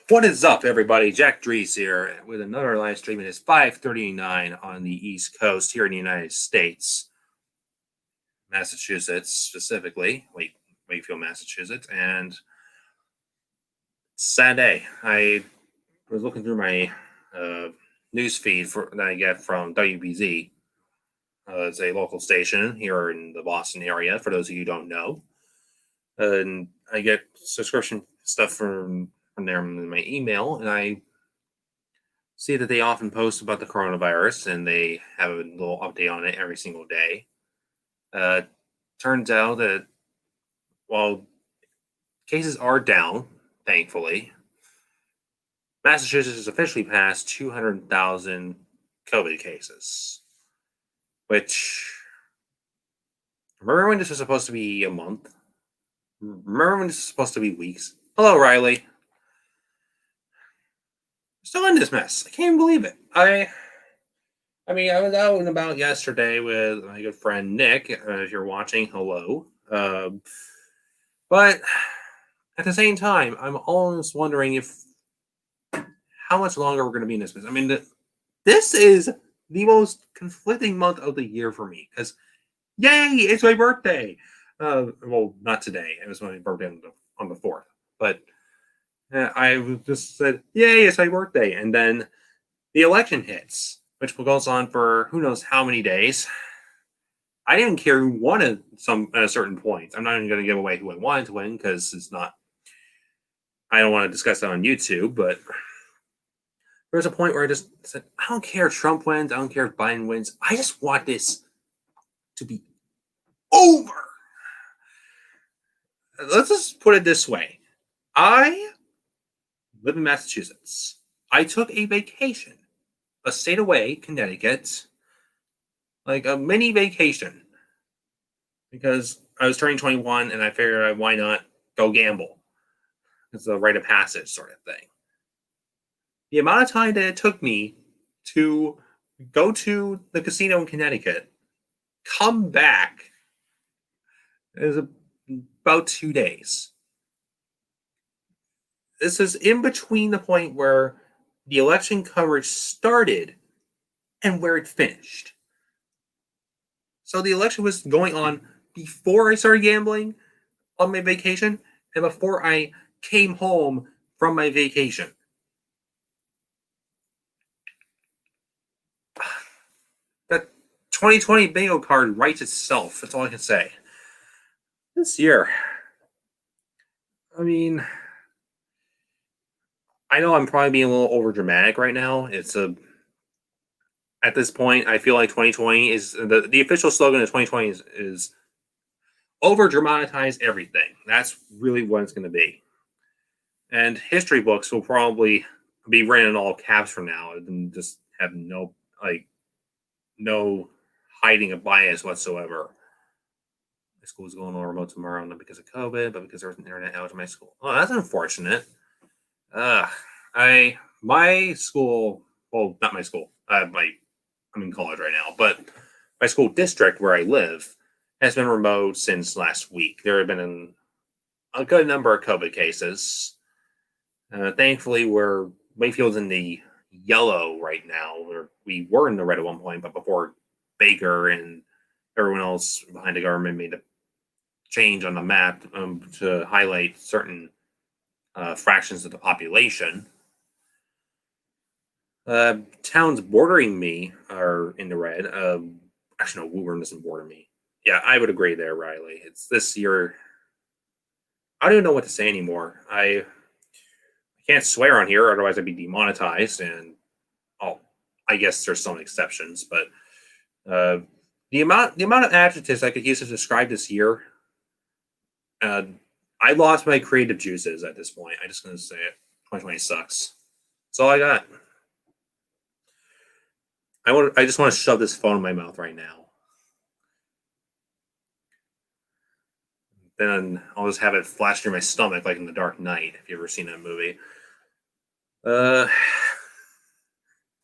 What is up, everybody? Jack Dries here with another live stream. It is 5:39 on the East Coast here in the United States, Massachusetts specifically. Wakefield, Massachusetts, and sad day. I was looking through my news feed that I get from WBZ. It's a local station here in the Boston area. For those of you who don't know, and I get subscription stuff from there in my email, and I see that they often post about the coronavirus, and they have a little update on it every single day. Turns out that while cases are down, thankfully, Massachusetts has officially passed 200,000 COVID cases, which, remember when this was supposed to be a month? Remember when this was supposed to be weeks? Hello, Riley. Still in this mess. I can't even believe it. I was out and about yesterday with my good friend Nick. If you're watching, hello. But at the same time, I'm always wondering how much longer we're going to be in this mess. I mean, this is the most conflicting month of the year for me because, yay, it's my birthday. Well, not today. It was my birthday on the 4th, but. I just said, yay, it's my birthday. And then the election hits, which goes on for who knows how many days. I didn't care who won at a certain point. I'm not even going to give away who I wanted to win because it's not. I don't want to discuss that on YouTube, but there's a point where I just said, I don't care if Trump wins. I don't care if Biden wins. I just want this to be over. Let's just put it this way. I live in Massachusetts. I took a vacation, a state away, Connecticut, like a mini vacation, because I was turning 21 and I figured why not go gamble? It's a rite of passage sort of thing. The amount of time that it took me to go to the casino in Connecticut, come back, is about 2 days. This is in between the point where the election coverage started and where it finished. So the election was going on before I started gambling on my vacation and before I came home from my vacation. That 2020 bingo card writes itself. That's all I can say. This year, I mean, I know I'm probably being a little over dramatic right now. At this point, I feel like 2020 is the official slogan of 2020 is over dramatize everything. That's really what it's going to be. And history books will probably be written in all caps from now and just have no hiding of bias whatsoever. My school's going on remote tomorrow, not because of COVID, but because there was an internet outage in my school. Oh, that's unfortunate. My school, well, not my school. I'm in college right now, but my school district where I live has been remote since last week. There have been a good number of COVID cases. Thankfully, Wayfield's in the yellow right now. We were in the red at one point, but before Baker and everyone else behind the government made a change on the map to highlight certain fractions of the population. Towns bordering me are in the red. Actually, no, Woburn doesn't border me. Yeah, I would agree there, Riley. It's this year. I don't even know what to say anymore. I can't swear on here, otherwise I'd be demonetized. And I guess there's some exceptions, but the amount of adjectives I could use to describe this year, I lost my creative juices at this point. I'm just going to say it. 2020 sucks. That's all I got. I just want to shove this phone in my mouth right now. Then I'll just have it flash through my stomach like in The Dark Knight, if you've ever seen that movie.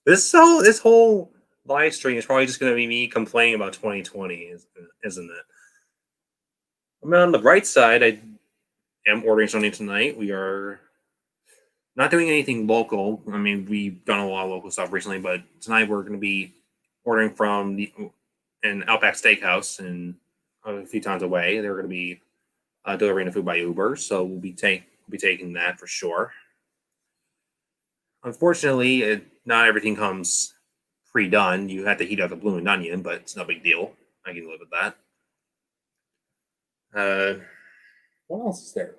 This whole live stream is probably just going to be me complaining about 2020, isn't it? I mean, on the bright side, I am ordering something tonight. We are Not doing anything local. I mean, we've done a lot of local stuff recently, but tonight we're going to be ordering from an Outback Steakhouse and a few towns away. They're going to be delivering the food by Uber, so we'll be taking that for sure. Unfortunately, not everything comes pre-done. You have to heat up the blooming onion, but it's no big deal. I can live with that. What else is there?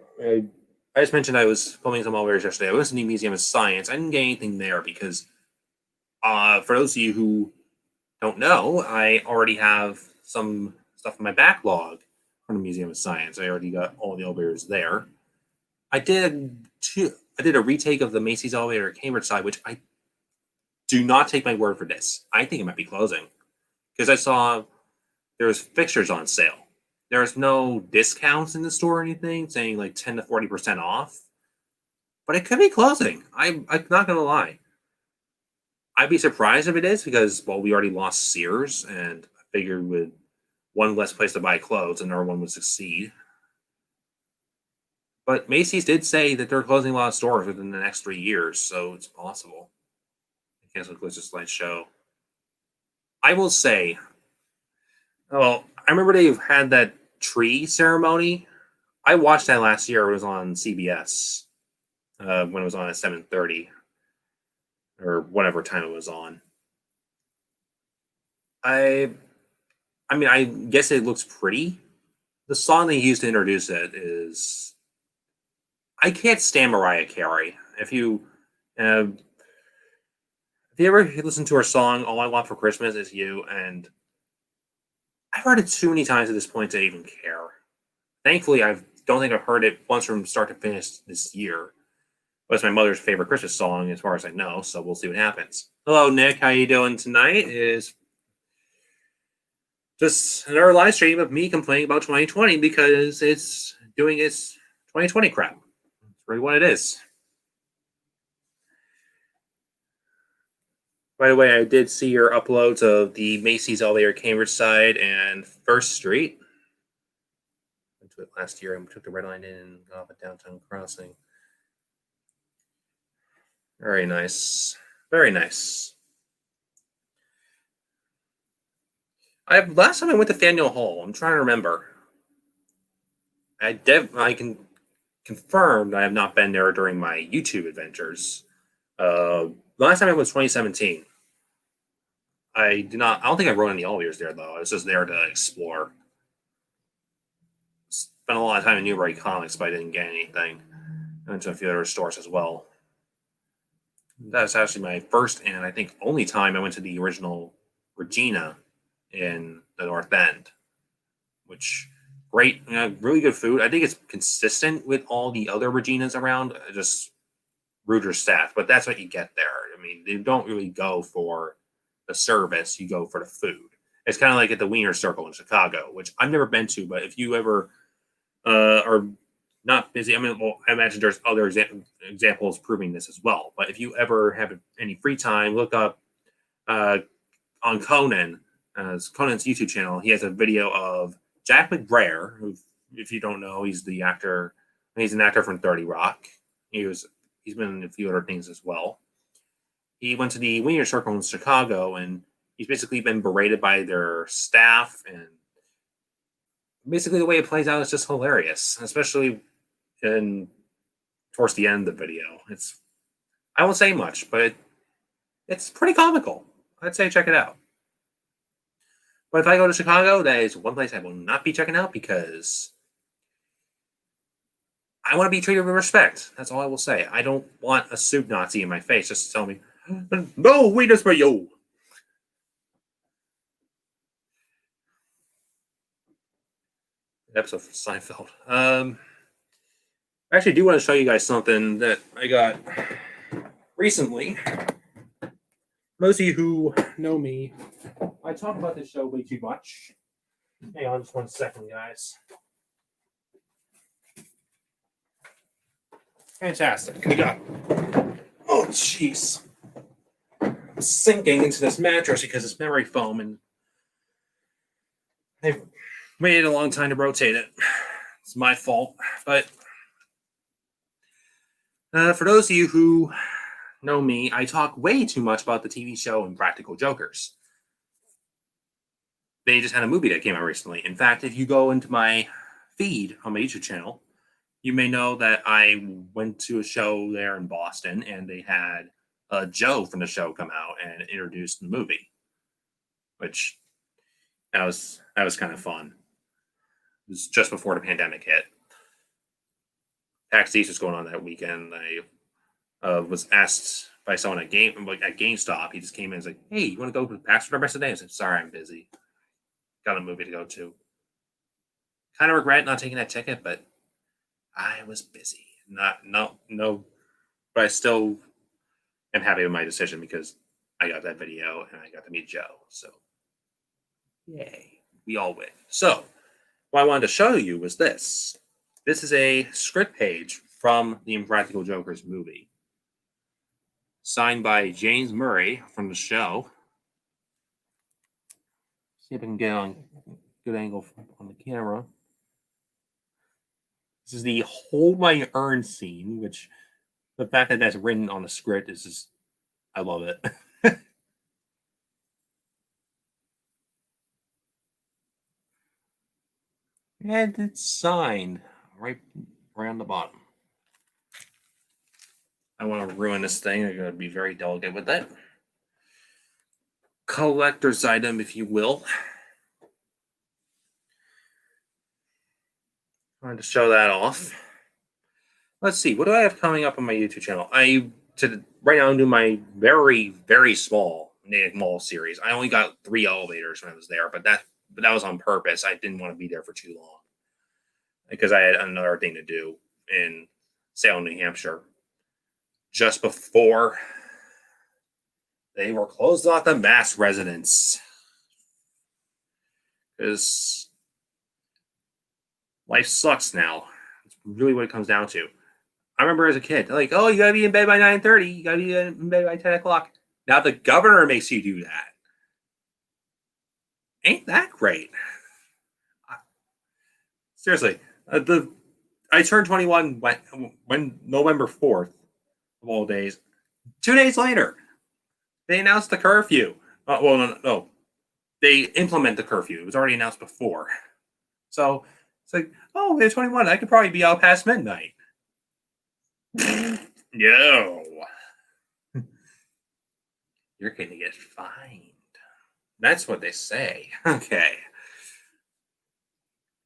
I just mentioned I was filming some elevators yesterday. I went to the Museum of Science. I didn't get anything there because, for those of you who don't know, I already have some stuff in my backlog from the Museum of Science. I already got all the elevators there. I did a retake of the Macy's elevator at Cambridge side, which I do not take my word for this. I think it might be closing because I saw there was fixtures on sale. There's no discounts in the store or anything saying like 10 to 40% off, but it could be closing. I'm not gonna lie. I'd be surprised if it is because, well, we already lost Sears, and I figured with one less place to buy clothes, another one would succeed. But Macy's did say that they're closing a lot of stores within the next 3 years, so it's possible. I cancel close the slideshow. I will say, well, I remember they had that tree ceremony. I watched that last year. It was on CBS when it was on at 7:30 or whatever time it was on. I I mean, I guess it looks pretty. The song they used to introduce it is I can't stand Mariah Carey. Uh, if you ever listen to her song "All I Want for Christmas Is You," and I've heard it too many times at this point to even care. Thankfully, I don't think I've heard it once from start to finish this year. But it's my mother's favorite Christmas song, as far as I know. So we'll see what happens. Hello, Nick. How you doing tonight? Is just another live stream of me complaining about 2020 because it's doing its 2020 crap. That's really what it is. By the way, I did see your uploads of the Macy's elevator Cambridge side and First Street. I went to it last year and took the red line in and got off at Downtown Crossing. Very nice. Very nice. Last time I went to Faneuil Hall, I'm trying to remember. I can confirm I have not been there during my YouTube adventures. Last time I was 2017. I don't think I rode any elevators there though. I was just there to explore. Spent a lot of time in Newbury Comics, but I didn't get anything. I went to a few other stores as well. That's actually my first and I think only time I went to the original Regina in the North End, which great, really good food. I think it's consistent with all the other Reginas around, just ruder staff, but that's what you get there. I mean, they don't really go for the service, you go for the food. It's kind of like at the Wiener Circle in Chicago, which I've never been to, but if you ever are not busy, I mean, well, I imagine there's other examples proving this as well, but if you ever have any free time, look up on Conan's YouTube channel. He has a video of Jack McBrayer, who, if you don't know, he's an actor from 30 Rock. He's been in a few other things as well. He went to the Wiener Circle in Chicago, and he's basically been berated by their staff, and basically the way it plays out is just hilarious, especially towards the end of the video. I won't say much, but it's pretty comical. I'd say check it out. But if I go to Chicago, that is one place I will not be checking out because I want to be treated with respect. That's all I will say. I don't want a soup Nazi in my face just to tell me, no, wait for you. Episode from Seinfeld. I actually do want to show you guys something that I got recently. Most of you who know me, I talk about this show way too much. Hang on just 1 second, guys. Fantastic. We got. Oh, jeez. I'm sinking into this mattress because it's memory foam, and they've waited a long time to rotate it. It's my fault, but For those of you who know me, I talk way too much about the TV show Impractical Jokers. They just had a movie that came out recently. In fact, if you go into my feed on my YouTube channel, you may know that I went to a show there in Boston, and they had Joe from the show come out and introduce the movie, which that was kind of fun. It was just before the pandemic hit. PAX East was going on that weekend. I was asked by someone at GameStop. He just came in and was like, "Hey, you want to go to PAX for the rest of the day?" I said, "Sorry, I'm busy. Got a movie to go to." Kind of regret not taking that ticket, but I was busy. Not no, but I still am happy with my decision because I got that video and I got to meet Joe. So yay, we all win. So what I wanted to show you was this. This is a script page from the Impractical Jokers movie, signed by James Murray from the show. See if I can get on good angle on the camera. This is the Hold My Urn scene, which the fact that that's written on the script is just, I love it. And it's signed right on the bottom. I want to ruin this thing. I'm going to be very delicate with it. Collector's item, if you will. I wanted to show that off. Let's see. What do I have coming up on my YouTube channel? Right now I'm doing my very, very small Natick Mall series. I only got 3 elevators when I was there, but that was on purpose. I didn't want to be there for too long because I had another thing to do in Salem, New Hampshire, just before they were closed off the mass residents. Because life sucks now. It's really what it comes down to. I remember as a kid, like, oh, you gotta be in bed by 9:30. You gotta be in bed by 10 o'clock. Now the governor makes you do that. Ain't that great? Seriously, I turned 21 when November 4th of all days. 2 days later, they announced the curfew. Well, no. They implement the curfew. It was already announced before. So it's like, oh, they're 21. I could probably be out past midnight. Yo. You're going to get fined. That's what they say. Okay.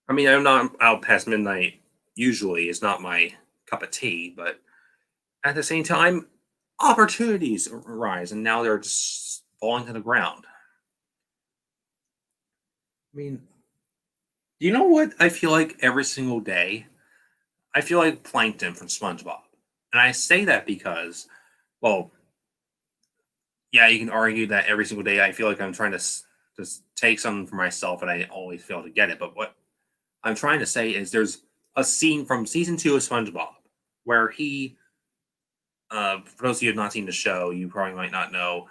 I mean, I'm not out past midnight usually. It's not my cup of tea, but at the same time, opportunities arise, and now they're just falling to the ground. I mean, you know what I feel like every single day? I feel like Plankton from SpongeBob. And I say that because, well, yeah, you can argue that every single day I feel like I'm trying to just take something for myself and I always fail to get it. But what I'm trying to say is there's a scene from season 2 of SpongeBob where he, for those of you who have not seen the show, you probably might not know,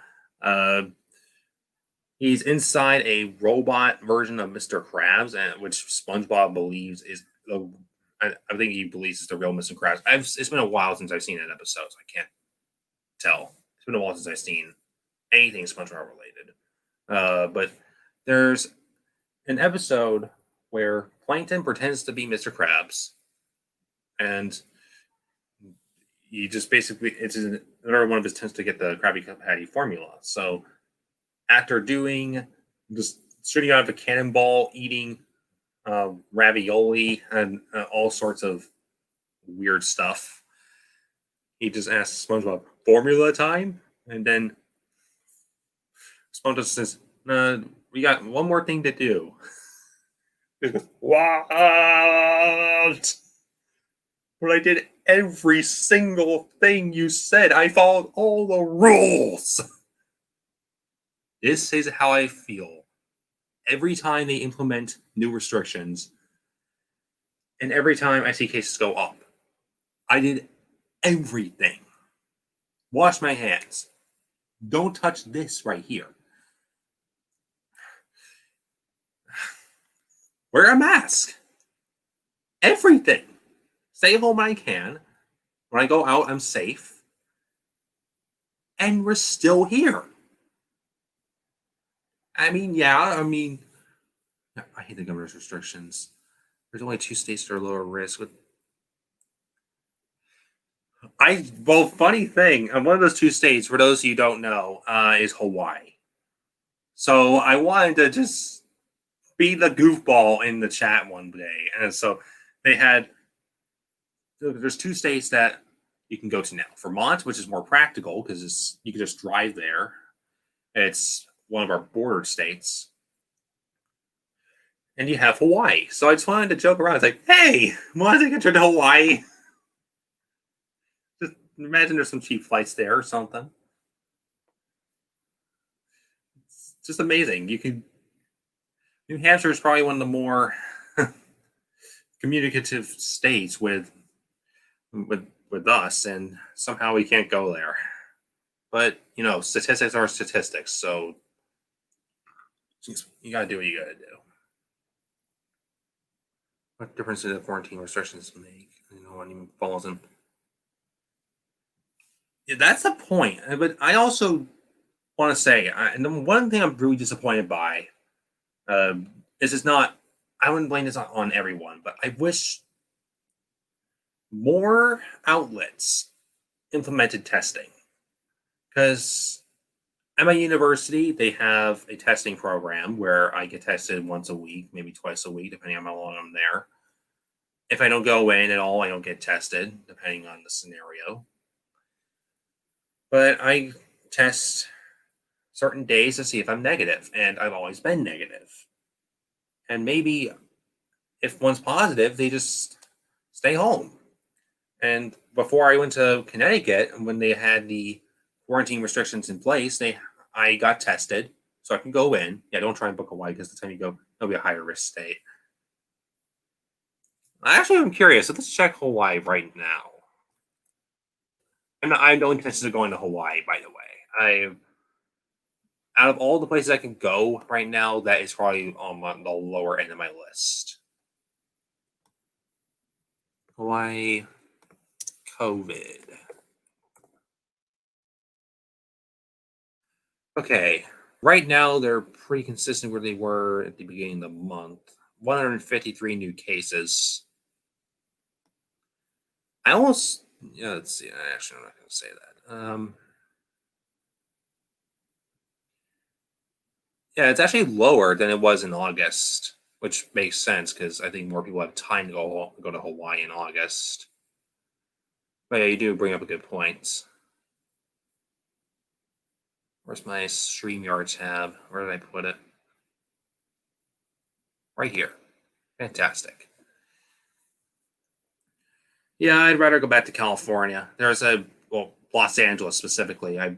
he's inside a robot version of Mr. Krabs, and which SpongeBob believes is the. I think he believes it's the real Mr. Krabs. It's been a while since I've seen that episode, so I can't tell. It's been a while since I've seen anything SpongeBob related. But there's an episode where Plankton pretends to be Mr. Krabs, and he just basically it's another one of his attempts to get the Krabby Patty formula. So after doing just shooting out of a cannonball, eating ravioli and all sorts of weird stuff, he just asks SpongeBob, "Formula time?" And then SpongeBob says, "We got one more thing to do." He goes, "What?" But I did every single thing you said. I followed all the rules. This is how I feel every time they implement new restrictions, and every time I see cases go up. I did everything. Wash my hands. Don't touch this right here. Wear a mask. Everything. Stay home when I can. When I go out, I'm safe. And we're still here. I mean, I hate the governor's restrictions. There's only 2 states that are lower risk. Funny thing, one of those 2 states, for those of you who don't know, is Hawaii. So I wanted to just be the goofball in the chat one day, and so they had. There's 2 states that you can go to now. Vermont, which is more practical because you can just drive there. It's one of our border states. And you have Hawaii. So I just wanted to joke around. It's like, hey, want to take a trip to Hawaii? Just imagine there's some cheap flights there or something. It's just amazing. New Hampshire is probably one of the more communicative states with us, and somehow we can't go there. But statistics are statistics, so you gotta do what you gotta do. What difference do the quarantine restrictions make? No one even follows them. Yeah, that's the point. But I also want to say, and the one thing I'm really disappointed by is not. I wouldn't blame this on everyone, but I wish more outlets implemented testing. Because at my university, they have a testing program where I get tested once a week, maybe twice a week, depending on how long I'm there. If I don't go in at all, I don't get tested, depending on the scenario. But I test certain days to see if I'm negative, and I've always been negative. And maybe if one's positive, they just stay home. And before I went to Connecticut, when they had the quarantine restrictions in place, I got tested so I can go in. Yeah, don't try and book Hawaii because the time you go, it'll be a higher risk state. Actually, I'm curious. So let's check Hawaii right now. I'm the only intention of going to Hawaii, by the way. Out of all the places I can go right now, that is probably on the lower end of my list. Hawaii COVID. Okay, right now they're pretty consistent where they were at the beginning of the month. 153 new cases. Let's see. Actually, I'm not going to say that. Yeah, it's actually lower than it was in August, which makes sense because I think more people have time to go to Hawaii in August. But yeah, you do bring up a good point. Where's my StreamYard tab? Where did I put it? Right here. Fantastic. Yeah, I'd rather go back to California. Los Angeles specifically. I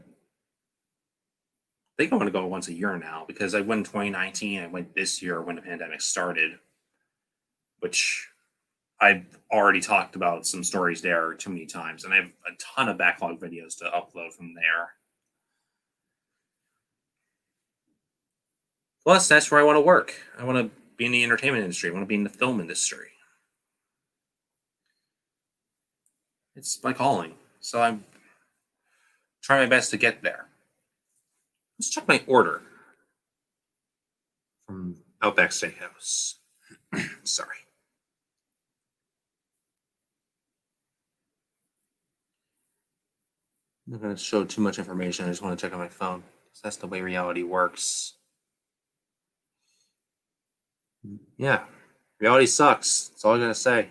think I want to go once a year now because I went in 2019. I went this year when the pandemic started, which I've already talked about some stories there too many times, and I have a ton of backlog videos to upload from there. Plus, that's where I want to work. I want to be in the entertainment industry. I want to be in the film industry. It's my calling. So I'm trying my best to get there. Let's check my order from Outback Steakhouse. Sorry. I'm not going to show too much information. I just want to check on my phone. That's the way reality works. Yeah. Reality sucks. That's all I got to say.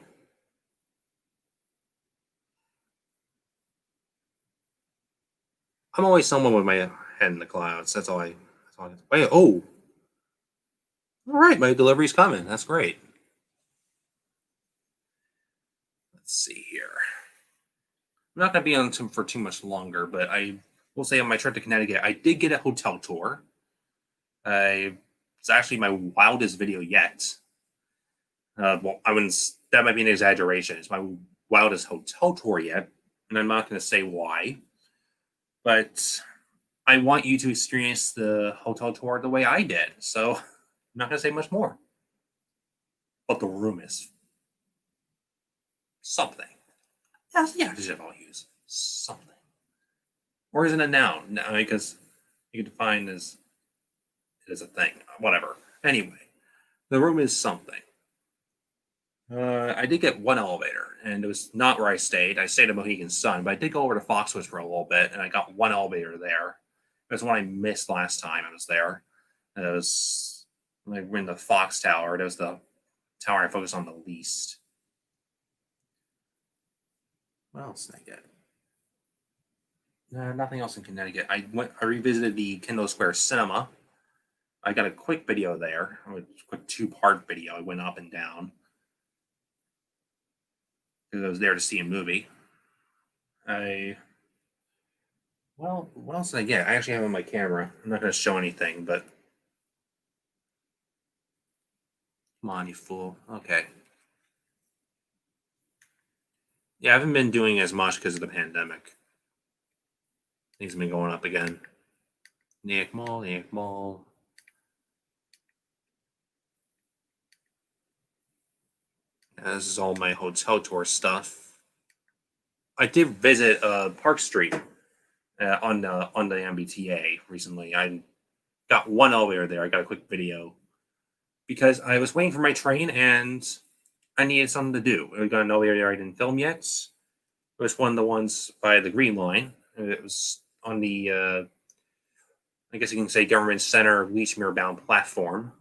I'm always someone with my head in the clouds. That's all I wait, oh. All right, my delivery's coming. That's great. Let's see here. I'm not going to be on for too much longer, but I will say on my trip to Connecticut, I did get a hotel tour. It's actually my wildest video yet. That might be an exaggeration. It's my wildest hotel tour yet, and I'm not going to say why. But I want you to experience the hotel tour the way I did. So I'm not going to say much more. But the room is something Yeah, adjective I'll use. Something. Or is it a noun? No, because you can define as it is a thing. Whatever. Anyway, the room is something. I did get one elevator, and it was not where I stayed. I stayed at Mohegan Sun, but I did go over to Foxwoods for a little bit, and I got one elevator there. It was one I missed last time I was there. And it was like we're in the Fox Tower. It was the tower I focused on the least. What else did I get? Nothing else in Connecticut. I revisited the Kendall Square Cinema. I got a quick video there, a quick 2-part video. I went up and down because I was there to see a movie. What else did I get? I actually have it on my camera. I'm not going to show anything, but come on, you fool. Okay. Yeah, I haven't been doing as much because of the pandemic. Things have been going up again. Nick Mall. This is all my hotel tour stuff. I did visit Park Street on the MBTA recently. I got one elevator there. I got a quick video because I was waiting for my train and I needed something to do. I got an elevator there I didn't film yet. It was one of the ones by the Green Line. It was on the, I guess you can say, Government Center, Leechmere bound platform.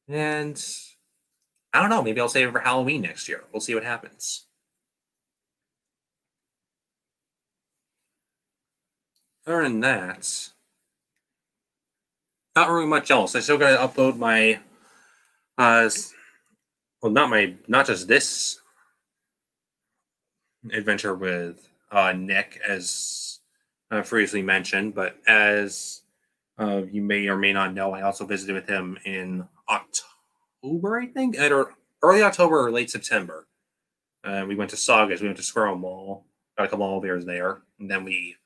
And I don't know, maybe I'll save it for Halloween next year. We'll see what happens. Other than that, not really much else. I still got to upload my, not just this adventure with Nick, as previously mentioned, but as you may or may not know, I also visited with him in October, I think, or early October or late September. We went to Saugus, we went to Squirrel Mall, got a couple elevators there, and then we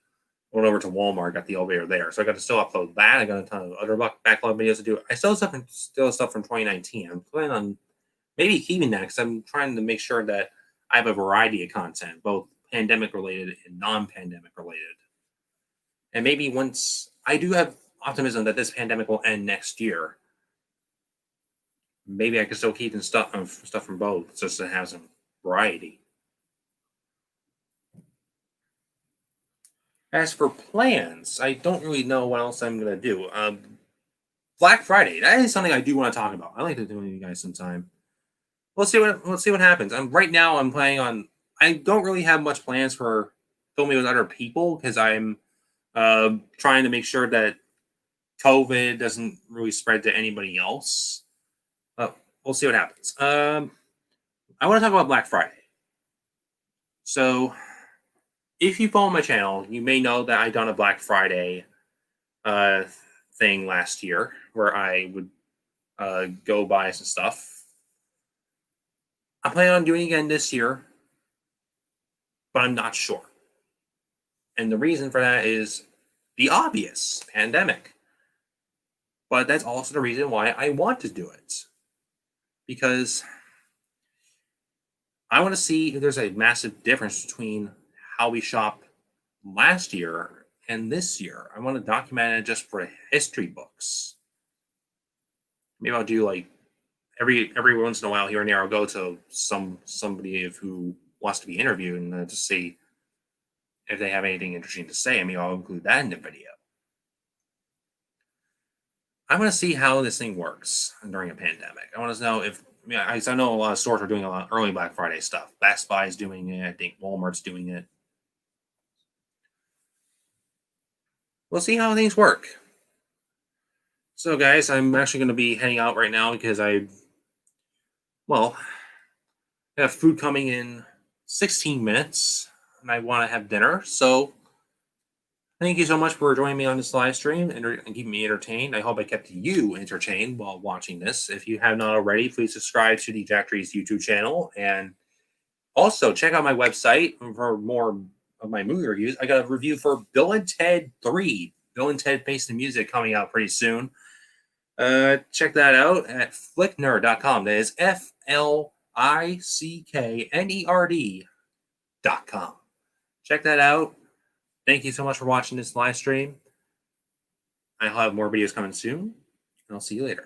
went over to Walmart, got the elevator there. So I got to still upload that. I got a ton of other backlog videos to do. I still have stuff from 2019. I'm planning on maybe keeping that because I'm trying to make sure that I have a variety of content, both pandemic related and non-pandemic related. And maybe once I do have optimism that this pandemic will end next year, maybe I can still keep stuff from both just to have some variety. As for plans, I don't really know what else I'm going to do. Black Friday, that is something I do want to talk about. I like to do it with you guys sometime. Let's see what happens. Right now I'm planning on. I don't really have much plans for filming with other people because I'm trying to make sure that COVID doesn't really spread to anybody else. We'll see what happens. I want to talk about Black Friday. So, if you follow my channel, you may know that I done a Black Friday thing last year where I would go buy some stuff. I plan on doing it again this year, but I'm not sure. And the reason for that is the obvious pandemic. But that's also the reason why I want to do it. Because I want to see if there's a massive difference between how we shop last year and this year. I want to document it just for history books. Maybe I'll do like every once in a while here and there. I'll go to somebody who wants to be interviewed and just see if they have anything interesting to say. I mean, I'll include that in the video. I want to see how this thing works during a pandemic. I want to know if, I know a lot of stores are doing a lot of early Black Friday stuff. Best Buy is doing it. I think Walmart's doing it. We'll see how things work. So, guys, I'm actually going to be heading out right now because I have food coming in 16 minutes, and I want to have dinner. So, thank you so much for joining me on this live stream and keeping me entertained. I hope I kept you entertained while watching this. If you have not already, please subscribe to the Jack Trees YouTube channel. And also, check out my website for more of my movie reviews. I got a review for Bill and Ted 3. Bill and Ted Face the Music coming out pretty soon. Check that out at flicknerd.com. That is FLICKNERD.com. livestream.com. Check that out. Thank you so much for watching this live stream. I'll have more videos coming soon, and I'll see you later.